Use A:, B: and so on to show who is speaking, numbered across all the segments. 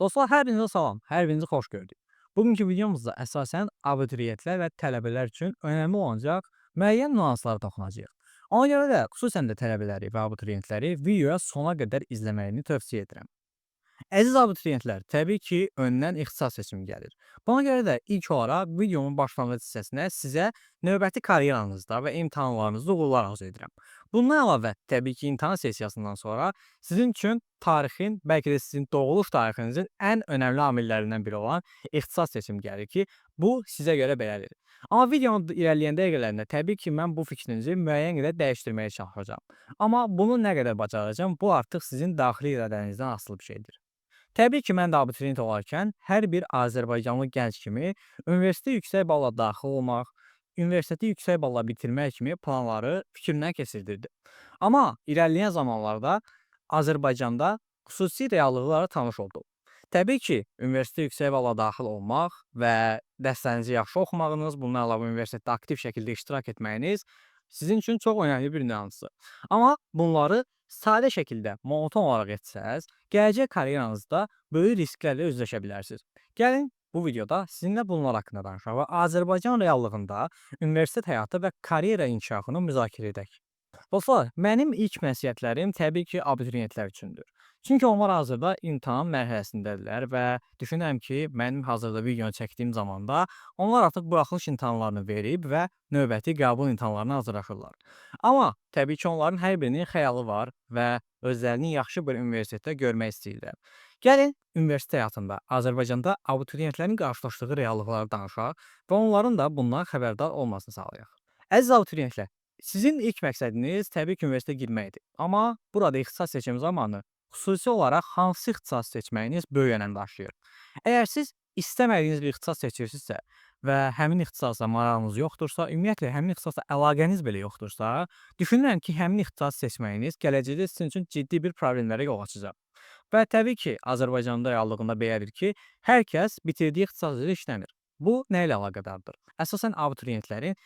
A: Dostlar, hər birinizə salam, hər birinizi xoş gördük. Bugünkü videomuzda əsasən abituriyentlər və tələbələr üçün önəmli olacaq müəyyən nüanslara toxunacağıq. Ona görə də xüsusən də tələbələri və abituriyentləri videoya sona qədər izləməyini tövsiyə edirəm. Əziz abituriyentlər, təbii ki, öndən ixtisas seçimi gəlir. Buna görə də ilk olaraq videomun başlanğıc hissəsinə sizə növbəti karyeranızda və imtahanlarınızda uğurlar arzu edirəm. Bundan əlavə, təbii ki, imtahan sessiyasından sonra sizin üçün tarixin, bəlkə də sizin doğuluş tarixinizin ən önəmli amillərindən biri olan ixtisas seçimi gəlir ki, bu sizə görə belədir. Amma videonun irəliləyən dəqiqələrində təbii ki, mən bu fikrinizi müəyyən qədər dəyişdirməyə çalışacağam. Amma bunu nə qədər bacaracağam, bu artıq sizin daxili iradənizdən asılı bir şeydir. Təbii ki, mən də abituriyent olarkən hər bir azərbaycanlı gənc kimi universitetə yüksək balla daxil olmaq, universiteti yüksək balla bitirmək kimi planları fikrimdən keçirdirdim. Amma irəliləyən zamanlarda Azərbaycanda xüsusi reallıqlara tanış oldum. Təbii ki, universitetə yüksək balla daxil olmaq və dərslərinizi yaxşı oxumağınız, bundan əlavə universitetdə aktiv şəkildə iştirak etməyiniz sizin üçün çox önəmli bir nüansdır. Amma bunları sadə şəkildə, monoton olaraq etsəz, gələcək karyeranızda böyük risklərlə üzləşə bilərsiniz. Gəlin bu videoda sizinlə bunlar haqqında danışaq və Azərbaycan reallığında universitet həyatı və karyera inkişafını müzakirə edək. Dostlar, mənim ilk məsləhətlərim təbii ki, abituriyentlər üçündür. Çünki onlar hazırda imtahan mərhələsindədirlər və düşünürəm ki, mənim hazırda videonu çəkdiyim zamanda onlar artıq buraxılış imtahanlarını verib və növbəti qəbul imtahanlarına hazırlaşırlar. Amma təbii ki, onların hər birinin xəyalı var və özlərini yaxşı bir universitetdə görmək istəyirlər. Gəlin, universitet həyatında Azərbaycanda abituriyentlərin qarşılaşdığı reallıqları danışaq və onların da bundan xəbərdar olmasını sağlayaq. Əziz abituriyentlər, sizin ilk məqsədiniz təbii ki, universitetə girməkdir. Amma burada ixtisas seçimi zamanı xüsusi olaraq hansı ixtisas seçməyiniz böyük önəm daşıyır. Əgər siz istəmədiyiniz bir ixtisas seçirsinizsə və həmin ixtisasla marağınız yoxdursa, ümumiyyətlə həmin ixtisasla əlaqəniz belə yoxdursa, düşünürəm ki, həmin ixtisas seçməyiniz gələcəkdə sizin üçün ciddi bir problemlərə yol açacaq. Və təbii ki, Azərbaycanda reallığında belədir ki, hər kəs bitirdiyi ixtisas üzrə işləmir. Bu nə ilə əlaqədardır? Əsasən abituriyentlərin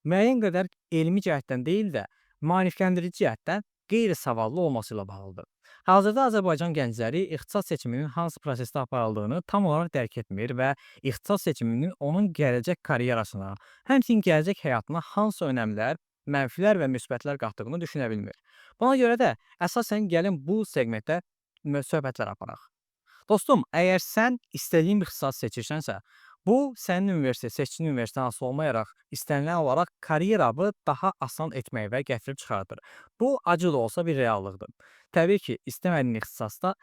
A: müəyyən qədər elmi cəhətdən deyil də, maarifləndirici cəhətdən qeyri-savadlı olması ilə bağlıdır. Hazırda Azərbaycan gəncləri ixtisas seçiminin hansı prosesdə aparıldığını tam olaraq dərk etmir və ixtisas seçiminin onun gələcək karyerasına, həmçinin gələcək həyatına hansı önəmlər, mənfilər və müsbətlər qatdığını düşünə bilmir. Buna görə də əsasən gəlin bu seqmentdə söhbətlər aparaq. Dostum, əgər sən istədiyin bir ixtisas seçirsənsə, bu sənin universitet, seçdiyin universitetdən asılı olmayaraq istənilən olaraq karyeranı daha asan etməyə və gətirib çıxardır. Bu acı da olsa bir reallıqdır. Təbii ki, istəmədiyin ixtisasda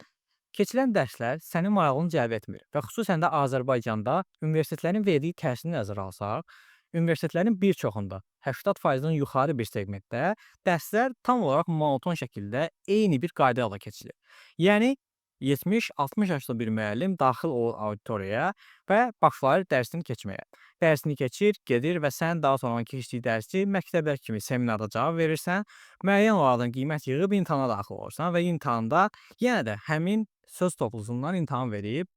A: keçirilən dərslər sənin marağını cəlb etmir və xüsusən də Azərbaycanda universitetlərin verdiyi təhsili nəzərə alsaq, universitetlərin bir çoxunda 80%-dən yuxarı bir seqmentdə dərslər tam olaraq monoton şəkildə eyni bir qayda ilə keçilir. Yəni 70-60 yaşlı bir müəllim daxil olur auditoriyaya və başlayır dərsini keçməyə. Dərsini keçir, gedir və sən daha sonra keçdiyi dərsi məktəblər kimi seminarda cavab verirsən, müəyyən olaraq qiymət yığıb imtahana daxil olursan və imtahanda yenə də həmin söz toplusundan imtahan verib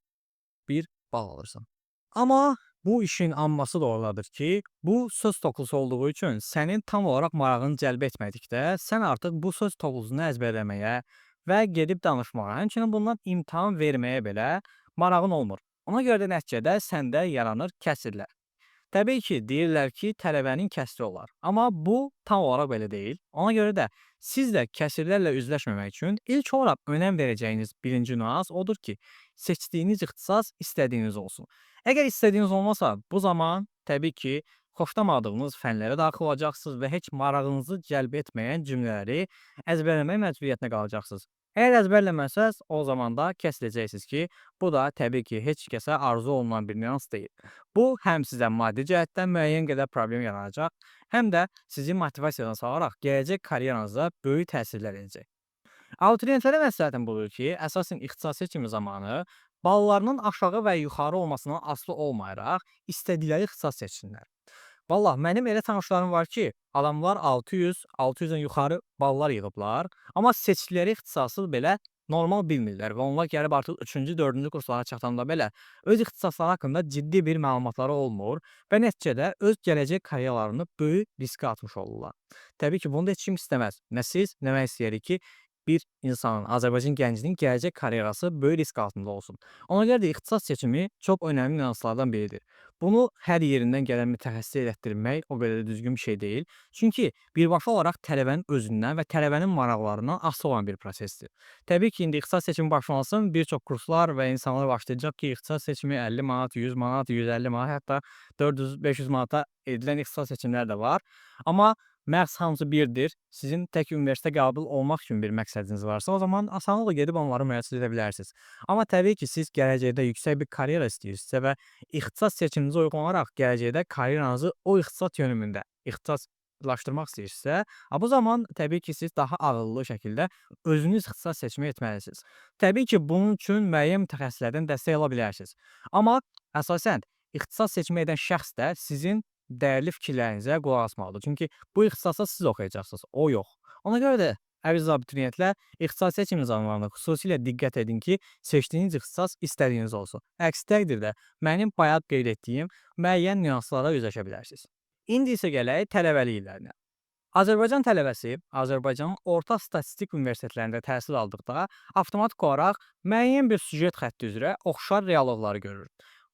A: bir bal alırsan. Amma bu işin amması da oradadır ki, bu söz toplusu olduğu üçün sənin tam olaraq marağını cəlb etmədikdə, sən artıq bu söz toplusunu əzbərləməyə və gedib danışmağa, həmçinin bundan imtahan verməyə belə marağın olmur. Ona görə də nəticədə səndə yaranır kəsirlər. Təbii ki, deyirlər ki, tələbənin kəsri olar. Amma bu tam olaraq belə deyil. Ona görə də siz də kəsirlərlə üzləşməmək üçün ilk olaraq önəm verəcəyiniz birinci nüans odur ki, seçdiyiniz ixtisas istədiyiniz olsun. Əgər istədiyiniz olmasa, bu zaman təbii ki, xoşlamadığınız fənlərə daxil olacaqsınız və heç marağınızı cəlb etməyən cümlələri əzbərləmək məcburiyyətinə qalacaqsınız. Əgər əzbərləməsəz, o zaman da kəsiləcəksiniz ki, bu da təbii ki, heç kəsə arzu olunan bir nüans deyil. Bu, həm sizə maddi cəhətdən müəyyən qədər problem yaradacaq, həm də sizi motivasiyadan salaraq gələcək karyeranıza böyük təsirlər edəcək. Abituriyentlərə məsləhətim budur ki, əsasən ixtisas seçimi zamanı ballarının aşağı və yuxarı olmasından asılı olmayaraq istədikləri ixtisas seçsinlər. Vallah, mənim elə tanışlarım var ki, adamlar 600, 600-dən yuxarı ballar yığıblar, amma seçdikləri ixtisası belə normal bilmirlər və onlar gəlib artıq 3-cü, 4-cü kurslara çatanda belə öz ixtisasları haqqında ciddi bir məlumatları olmur və nəticədə öz gələcək karyeralarını böyük riskə atmış olurlar. Təbii ki, bunu da heç kim istəməz. Nə siz, nə mən istəyirik ki, bir insanın, Azərbaycan gəncinin gələcək karyerası böyük risk altında olsun. Ona görə də ixtisas seçimi çox önəmli nüanslardan biridir. Bunu hər yerindən gələn mütəxəssisə elətdirmək o qədər də düzgün bir şey deyil. Çünki birbaşa olaraq tələbənin özündən və tələbənin maraqlarından asılı olan bir prosesdir. Təbii ki, indi ixtisas seçimi başlansın, bir çox kurslar və insanlar başlayacaq ki, ixtisas seçimi 50 manat, 100 manat, 150 manat, hətta 400-500 manata edilən ixtisas seçimləri də var. Amma məhz hamısı birdir. Sizin tək universitetə qəbul olmaq kimi bir məqsədiniz varsa, o zaman asanlıqla gedib onları müraciət edə bilərsiniz. Amma təbii ki, siz gələcəkdə yüksək bir karyera istəyirsinizsə və ixtisas seçiminizə uyğun olaraq gələcəkdə karyeranızı o ixtisas yönümündə ixtisaslaşdırmaq istəyirsinizsə, bu zaman təbii ki, siz daha ağıllı şəkildə özünüz ixtisas seçimi etməlisiniz. Təbii ki, bunun üçün müəyyən mütəxəssislərdən dəstək ala bilərsiniz. Amma əsasən ixtisas seçimi edən şəxs də sizin dəyərli fikirlərinizə qulaq asmalıdır. Çünki bu ixtisasa siz oxuyacaqsınız, o yox. Ona görə də əziz abituriyentlər, ixtisas seçimi zamanı xüsusilə diqqət edin ki, seçdiyiniz ixtisas istədiyiniz olsun. Əks təqdirdə mənim bayaq qeyd etdiyim müəyyən nüanslara üzləşə bilərsiniz. İndi isə gələk tələbəlik illərinə. Azərbaycan tələbəsi Azərbaycanın orta statistik universitetlərində təhsil aldıqda avtomatik olaraq müəyyən bir süjet xətti üzrə oxşar reallıqları görür.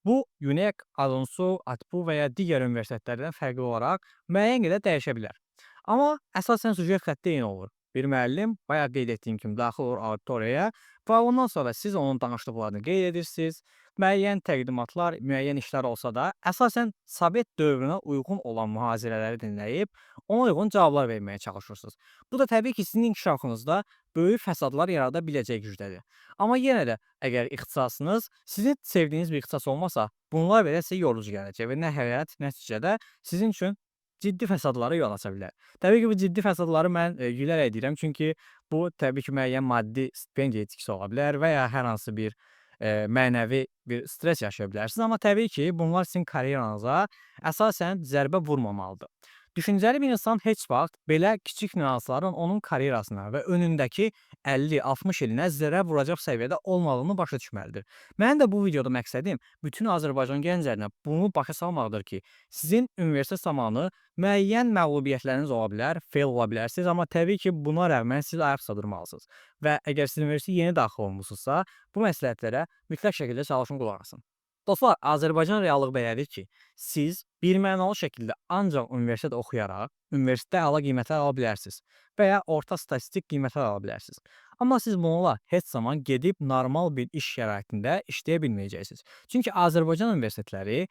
A: Bu, UNEQ, ALUNSU, ATBU və ya digər universitetlərdən fərqli olaraq müəyyən qədər dəyişə bilər. Amma əsasən süjet xətti eyni olur. Bir müəllim bayaq qeyd etdiyim kimi daxil olur auditoriyaya və ondan sonra siz onun danışdıqlarını qeyd edirsiniz. Müəyyən təqdimatlar, müəyyən işlər olsa da, əsasən Sovet dövrünə uyğun olan mühazirələri dinləyib, ona uyğun cavablar verməyə çalışırsınız. Bu da təbii ki, sizin inkişafınızda böyük fəsadlar yarada biləcək gücdədir. Amma yenə də əgər ixtisasınız sizin sevdiyiniz bir ixtisas olmasa, bunlar belə sizə yorucu gələcək və nəhayət, nəticədə sizin üçün ciddi fəsadlara yol aça bilər. Təbii ki, bu ciddi fəsadları mən gülərək deyirəm, çünki bu təbii ki, müəyyən maddi stipendiya itkisi ola bilər və ya hər hansı bir mənəvi bir stres yaşaya bilərsiniz. Amma təbii ki, bunlar sizin karyeranıza əsasən zərbə vurmamalıdır. Düşüncəli bir insan heç vaxt belə kiçik nüansların onun karyerasına və önündəki 50-60 ilinə zərər vuracaq səviyyədə olmadığını başa düşməlidir. Mənim də bu videoda məqsədim bütün Azərbaycan gənclərinə bunu başa salmaqdır ki, sizin universitet zamanı müəyyən məğlubiyyətləriniz ola bilər, fail ola bilərsiniz, amma təbii ki, buna rəğmən siz ayaq üstə durmalısınız. Və əgər siz universitetə yeni daxil olmusunuzsa, bu məsləhətlərə mütləq şəkildə çalışın, qulaq asın. Dostlar, Azərbaycan reallığı belədir ki, siz birmənalı şəkildə ancaq universitet oxuyaraq universitetdə əla qiymətlər ala bilərsiniz və ya orta statistik qiymətlər ala bilərsiniz. Amma siz bununla heç zaman gedib normal bir iş şəraitində işləyə bilməyəcəksiniz. Çünki Azərbaycan universitetləri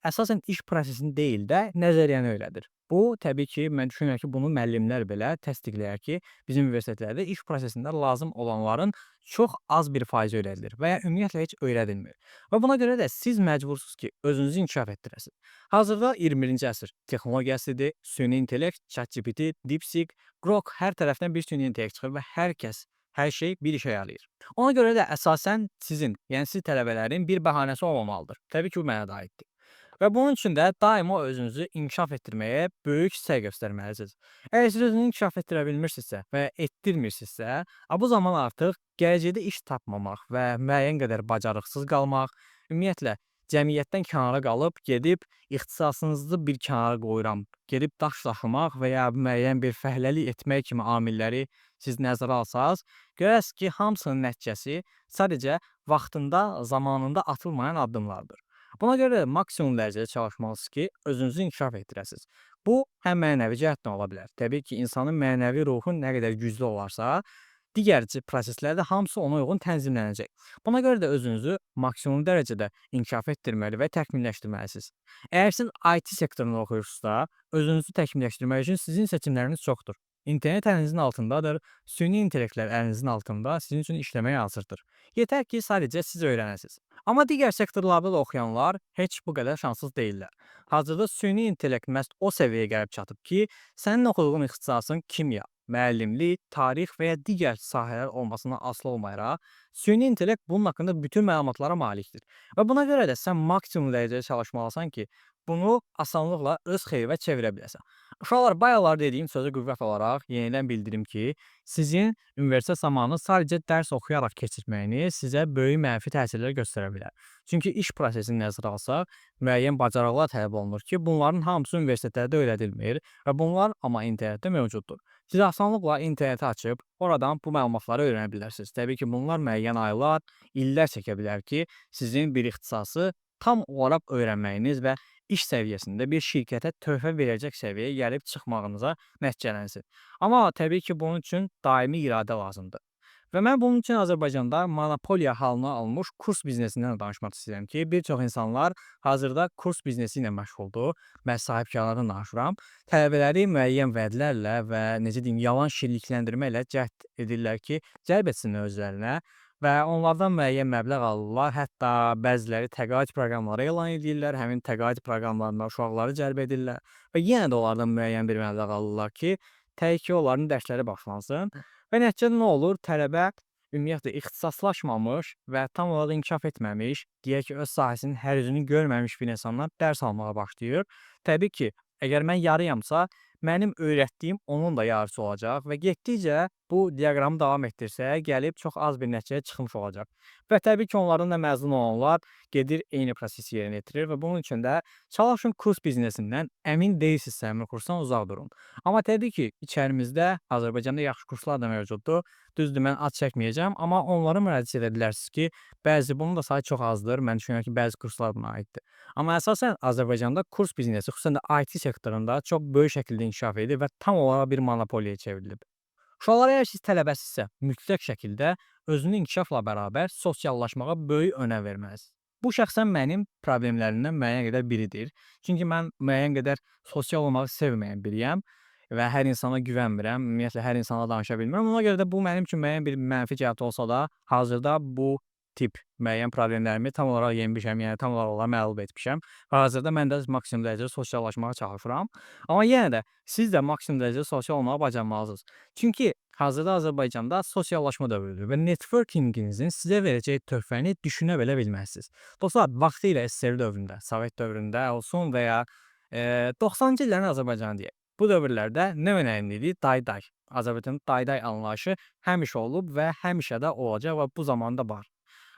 A: əsasən iş prosesini deyil də nəzəriyyəni öyrədir. Bu, təbii ki, mən düşünürəm ki, bunu müəllimlər belə təsdiqləyər ki, bizim universitetlərdə iş prosesində lazım olanların çox az bir faizi öyrədilir və ya ümumiyyətlə heç öyrədilmir. Və buna görə də siz məcbursunuz ki, özünüzü inkişaf etdirəsiniz. Hazırda 21-ci əsr texnologiya əsridir, süni intellekt, ChatGPT, DeepSeek, Grok hər tərəfdən bir süni intellekt çıxır və hər kəs, hər şey bir işə yarayır. Ona görə də əsasən sizin, yəni siz tələbələrin bir bəhanəsi olmamalıdır. Təbii ki, bu mənə də aiddir. Və bunun üçün də daima özünüzü inkişaf etdirməyə böyük səy göstərməlisiniz. Əgər siz özünüzü inkişaf etdirə bilmirsinizsə və ya etdirmirsinizsə, bu zaman artıq gələcəkdə iş tapmamaq və müəyyən qədər bacarıqsız qalmaq, ümumiyyətlə cəmiyyətdən kənara qalıb gedib ixtisasınızı bir kənara qoyuram, gedib daş daşımaq və ya müəyyən bir fəhləlik etmək kimi amilləri siz nəzərə alsaz, görərsiniz ki, hamısının nəticəsi sadəcə vaxtında, zamanında atılmayan addımlardır. Buna görə də maksimum dərəcədə çalışmalısınız ki, özünüzü inkişaf etdirəsiniz. Bu, həm mənəvi cəhətdən ola bilər. Təbii ki, insanın mənəvi ruhu nə qədər güclü olarsa, digər proseslər də hamısı ona uyğun tənzimlənəcək. Buna görə də özünüzü maksimum dərəcədə inkişaf etdirməli və təkmilləşdirməlisiniz. Əgər siz IT sektorunda oxuyursunuzsa, özünüzü təkmilləşdirmək üçün sizin seçimləriniz çoxdur. İnternet əlinizin altındadır, süni intellektlər əlinizin altında sizin üçün işləməyə hazırdır. Yetər ki, sadəcə siz öyrənəsiniz. Amma digər sektorlarda da oxuyanlar heç bu qədər şanssız deyillər. Hazırda süni intellekt məhz o səviyyəyə gəlib çatıb ki, sənin oxuduğun ixtisasın kimya, müəllimlik, tarix və ya digər sahələr olmasına asılı olmayaraq, süni intellekt bunun haqqında bütün məlumatlara malikdir. Və buna görə də sən maksimum dərəcədə çalışmalısan ki, bunu asanlıqla öz xeyrinə çevirə biləsən. Uşaqlar, bayaqlar dediyim sözə qüvvət olaraq yenidən bildirim ki, sizin universitet zamanı sadəcə dərs oxuyaraq keçirməyiniz sizə böyük mənfi təsirlər göstərə bilər. Çünki iş prosesini nəzərə alsaq, müəyyən bacarıqlar tələb olunur ki, bunların hamısı universitetlərdə öyrədilmir və bunlar amma internetdə mövcuddur. Siz asanlıqla interneti açıb oradan bu məlumatları öyrənə bilərsiniz. Təbii ki, bunlar müəyyən aylar, illər çəkə bilər ki, sizin bir ixtisası tam olaraq öyrənməyiniz və iş səviyyəsində bir şirkətə töhfə verəcək səviyyəyə gəlib çıxmağınıza nəticələnsin. Amma təbii ki, bunun üçün daimi iradə lazımdır. Və mən bunun üçün Azərbaycanda monopoliya halına almış kurs biznesindən danışmaq istəyirəm ki, bir çox insanlar hazırda kurs biznesi ilə məşğuldur. Mən sahibkarlardan danışıram. Tələbələri müəyyən vədlərlə və necə deyim, yalan şirlikləndirmə ilə cəhd edirlər ki, cəlb etsinlər özlərinə və onlardan müəyyən məbləğ alırlar. Hətta bəziləri təqaüd proqramları elan edirlər, həmin təqaüd proqramlarına uşaqları cəlb edirlər və yenə də onlardan müəyyən bir məbləğ alırlar ki, təbii ki, onların dərsləri başlansın. Və nəticədə nə olur? Tələbə ümumiyyətlə ixtisaslaşmamış və tam olaraq inkişaf etməmiş, deyək ki, öz sahəsinin hərizini görməmiş bir insandan dərs almağa başlayır. Təbii ki, əgər mən yarıyamsa, mənim öyrətdiyim onun da yarısı olacaq və getdikcə bu diaqramı davam etdirsə, gəlib çox az bir nəticəyə çıxmış olacaq. Və təbii ki, onlardan da məzun olanlar gedir eyni prosesi yerinə yetirir və bunun üçün də çalışın kurs biznesindən əmin deyilsinizsə, həmin kursdan uzaq durun. Amma təbii ki, içərimizdə Azərbaycanda yaxşı kurslar da mövcuddur. Düzdür, mən ad çəkməyəcəm, amma onlara müraciət edə bilərsiniz ki, bunun da sayı çox azdır. Mən düşünürəm ki, bəzi kurslar buna aiddir. Amma əsasən Azərbaycanda kurs biznesi, xüsusən də IT sektorunda çox böyük şəkildə inkişaf edir və tam olaraq bir monopoliya çevrilib. Uşaqlar əgər siz tələbəsinizsə, mütləq şəkildə özünü inkişafla bərabər sosiallaşmağa böyük önəm verməlisiniz. Bu şəxsən mənim problemlərimdən müəyyən qədər biridir. Çünki mən müəyyən qədər sosial olmağı sevməyən biriyəm və hər insana güvənmirəm. Ümumiyyətlə hər insanla danışa bilmirəm. Ona görə də bu mənim üçün müəyyən bir mənfi cəhət olsa da, hazırda bu tip müəyyən problemlərimi tam olaraq yenmişəm, yəni tam olaraq onları məğlub etmişəm. Və hazırda mən də maksimum dərəcədə sosiallaşmağa çalışıram. Amma yenə də siz də maksimum dərəcədə sosial olmağı bacarmalısınız. Çünki hazırda Azərbaycanda sosiallaşma dövrüdür və networking'inizin sizə verəcəyi töhfəni düşünə belə bilməzsiniz. Dostlar, vaxtilə SSR dövründə, Sovet dövründə olsun və ya 90-cı illərin Azərbaycanı deyək. Bu dövrlərdə nə önəmli idi? Dayday. Azərbaycanın dayday anlayışı həmişə olub və həmişə də olacaq və bu zamanda var.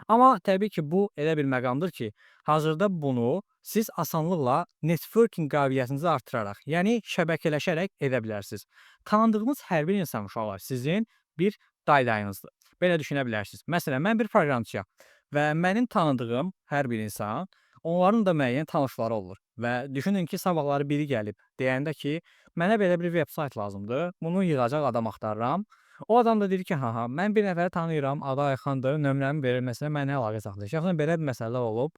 A: Amma təbii ki, bu elə bir məqamdır ki, hazırda bunu siz asanlıqla networking qabiliyyətinizi artıraraq, yəni şəbəkələşərək edə bilərsiniz. Tanıdığınız hər bir insan uşaqlar sizin bir daydayınızdır. Belə düşünə bilərsiniz. Məsələn, mən bir proqramçıyam və mənim tanıdığım hər bir insan, onların da müəyyən tanışları olur və düşünün ki, sabahları biri gəlib deyəndə ki, mənə belə bir veb sayt lazımdır, bunu yığacaq adam axtarıram. O adam da deyir ki, ha ha, mən bir nəfəri tanıyıram, adı Ayxandır, nömrəmi verir, məsələn, mənə əlaqə saxlayır. Şəxsən belə bir məsələlər olub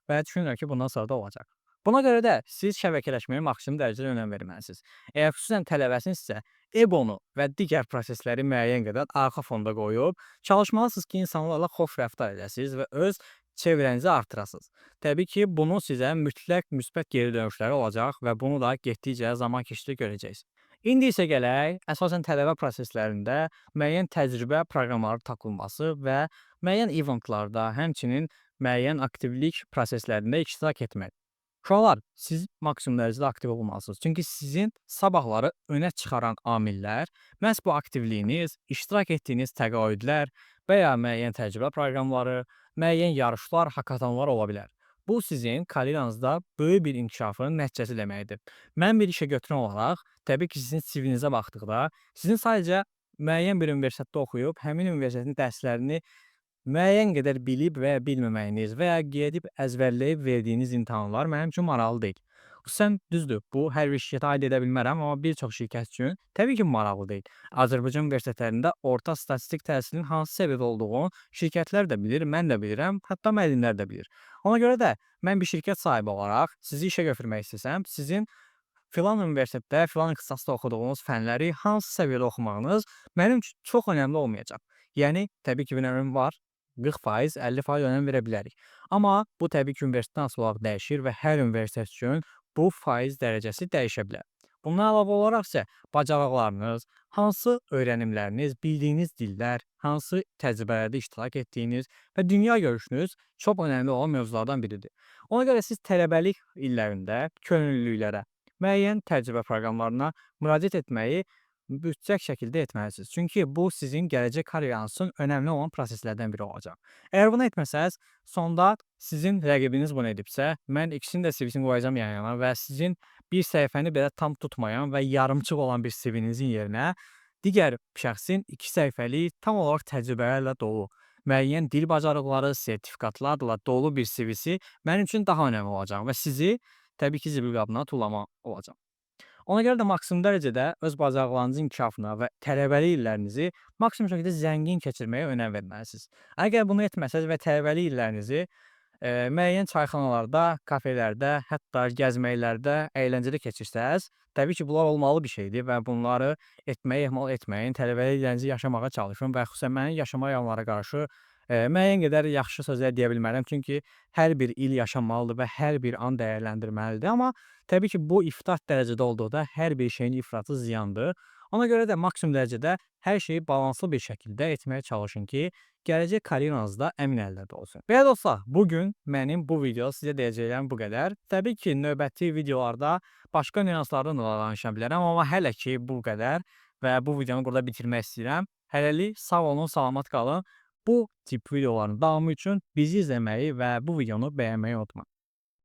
A: və düşünürəm ki, bundan sonra da olacaq. Buna görə də siz şəbəkələşməyə maksimum dərəcədə önəm verməlisiniz. Əgər xüsusən tələbəsinizsə, EBO-nu və digər prosesləri müəyyən qədər arxa fonda qoyub, çalışmalısınız ki, insanlarla xoş rəftar edəsiniz və öz çevrənizi artırasınız. Təbii ki, bunun sizə mütləq müsbət geri dönüşləri olacaq və bunu da getdikcə zaman keçdikcə görəcəksiniz. İndi isə gələk, əsasən tələbə proseslərində müəyyən təcrübə proqramları tapılması və müəyyən eventlarda, həmçinin müəyyən aktivlik proseslərində iştirak etmək. Uşaqlar, siz maksimum dərəcədə aktiv olmalısınız. Çünki sizin sabahları önə çıxaran amillər məhz bu aktivliyiniz, iştirak etdiyiniz təqaüdlər və ya müəyyən təcrübə proqramları, müəyyən yarışlar, hakatonlar ola bilər. Bu sizin karyeranızda böyük bir inkişafın nəticəsi deməkdir. Mən bir işə götürən olaraq, təbii ki, sizin CV-nizə baxdıqda, sizin sadəcə müəyyən bir universitetdə oxuyub, həmin universitetin dərslərini müəyyən qədər bilib və ya bilməməyiniz və ya gedib əzbərləyib verdiyiniz imtahanlar mənim üçün maraqlı deyil. Xüsusən düzdür, bu hər bir şirkətə aid edə bilmərəm, amma bir çox şirkət üçün təbii ki, maraqlı deyil. Azərbaycan universitetlərində orta statistik təhsilin hansı səviyyədə olduğunu şirkətlər də bilir, mən də bilirəm, hətta müəllimlər də bilir. Ona görə də mən bir şirkət sahibi olaraq sizi işə götürmək istəsəm, sizin filan universitetdə, filan ixtisasda oxuduğunuz fənləri hansı səviyyədə oxumağınız mənim üçün çox önəmli olmayacaq. Yəni, təbii ki, bir önəmi var. 40%, 50% önəm verə bilərik. Amma bu təbii ki, universitetdən asılı olaraq dəyişir və hər universitet üçün bu faiz dərəcəsi dəyişə bilər. Bundan əlavə olaraq isə bacarıqlarınız, hansı öyrənimləriniz, bildiyiniz dillər, hansı təcrübələrdə iştirak etdiyiniz və dünya görüşünüz çox önəmli olan mövzulardan biridir. Ona görə siz tələbəlik illərində könüllülüklərə, müəyyən təcrübə proqramlarına müraciət etməyi mütləq şəkildə etməlisiniz. Çünki bu sizin gələcək karyeranızın önəmli olan proseslərdən biri olacaq. Əgər bunu etməsəz, sonda sizin rəqibiniz bunu edibsə, mən ikisini də CV-sini qoyacağam yan-yana və sizin bir səhifəni belə tam tutmayan və yarımçıq olan bir CV-ninizin yerinə Digər şəxsin 2 səhifəlik tam olaraq təcrübələrlə dolu, müəyyən dil bacarıqları, sertifikatlarla dolu bir CV-si mənim üçün daha önəmli olacaq və sizi təbii ki, zibil qabına tullama olacaq. Ona görə də maksimum dərəcədə öz bacarıqlarınızın inkişafına və tələbəlik illərinizi maksimum şəkildə zəngin keçirməyə önəm verməlisiniz. Əgər bunu etməsəz və tələbəlik illərinizi müəyyən çayxanalarda, kafelərdə, hətta gəzməklərdə, əyləncədə keçirsəz, təbii ki, bunlar olmalı bir şeydir və bunları etməyi ehmal etməyin. Tələbəlik illərinizi yaşamağa çalışın və xüsusən mənim yaşama yanlara qarşı müəyyən qədər yaxşı sözlər deyə bilmərəm. Çünki hər bir il yaşanmalıdır və hər bir an dəyərləndirməlidir. Amma təbii ki, bu ifrat dərəcədə olduqda hər bir şeyin ifratı ziyandır. Ona görə də maksimum dərəcədə hər şeyi balanslı bir şəkildə etməyə çalışın ki, gələcək karyeranız da əmin əllərdə olsun. Belə dostlar, bu gün mənim bu video sizə deyəcəklərim bu qədər. Təbii ki, növbəti videolarda başqa nüanslardan da danışa bilərəm, amma hələ ki bu qədər və bu videonu burada bitirmək istəyirəm. Hələlik sağ olun, salamat qalın. Bu tip videoların davamı üçün bizi izləməyi və bu videonu bəyənməyi unutmayın.